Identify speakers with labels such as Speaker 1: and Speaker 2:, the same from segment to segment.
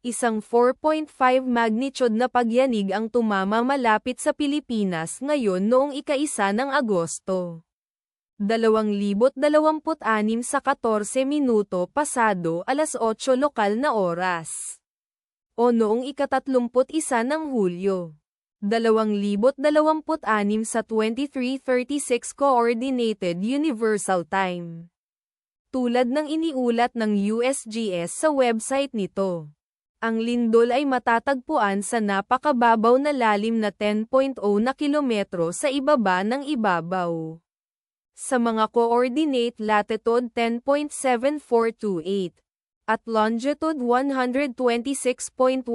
Speaker 1: Isang 4.5 magnitude na pagyanig ang tumama malapit sa Pilipinas ngayon noong ika-1 ng Agosto. 2026 sa 14 minuto pasado alas 8 lokal na oras. O noong ika-31 ng Hulyo. 2026 sa 23:36 Coordinated Universal Time. Tulad ng iniulat ng USGS sa website nito. Ang lindol ay matatagpuan sa napakababaw na lalim na 10.0 na kilometro sa ibaba ng ibabaw. Sa mga coordinate latitude 10.7428 at longitude 126.1452.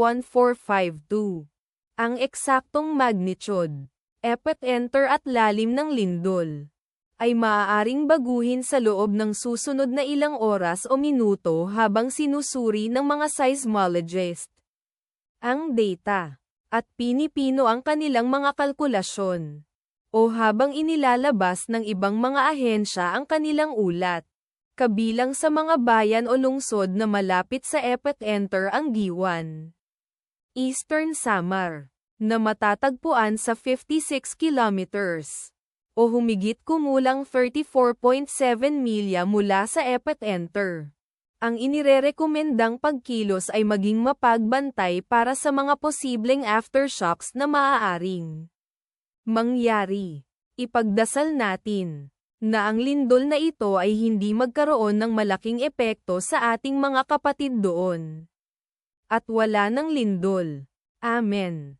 Speaker 1: Ang eksaktong magnitude, epicenter at lalim ng lindol ay maaaring baguhin sa loob ng susunod na ilang oras o minuto habang sinusuri ng mga seismologist ang data at pinipino ang kanilang mga kalkulasyon o habang inilalabas ng ibang mga ahensya ang kanilang ulat. Kabilang sa mga bayan o lungsod na malapit sa epicenter ang Giwan, Eastern Samar, na matatagpuan sa 56 kilometers o humigit kumulang 34.7 milya mula sa epicenter. Ang inirerekomendang pagkilos ay maging mapagbantay para sa mga posibleng aftershocks na maaaring mangyari. Ipagdasal natin na ang lindol na ito ay hindi magkaroon ng malaking epekto sa ating mga kapatid doon. At wala ng lindol. Amen.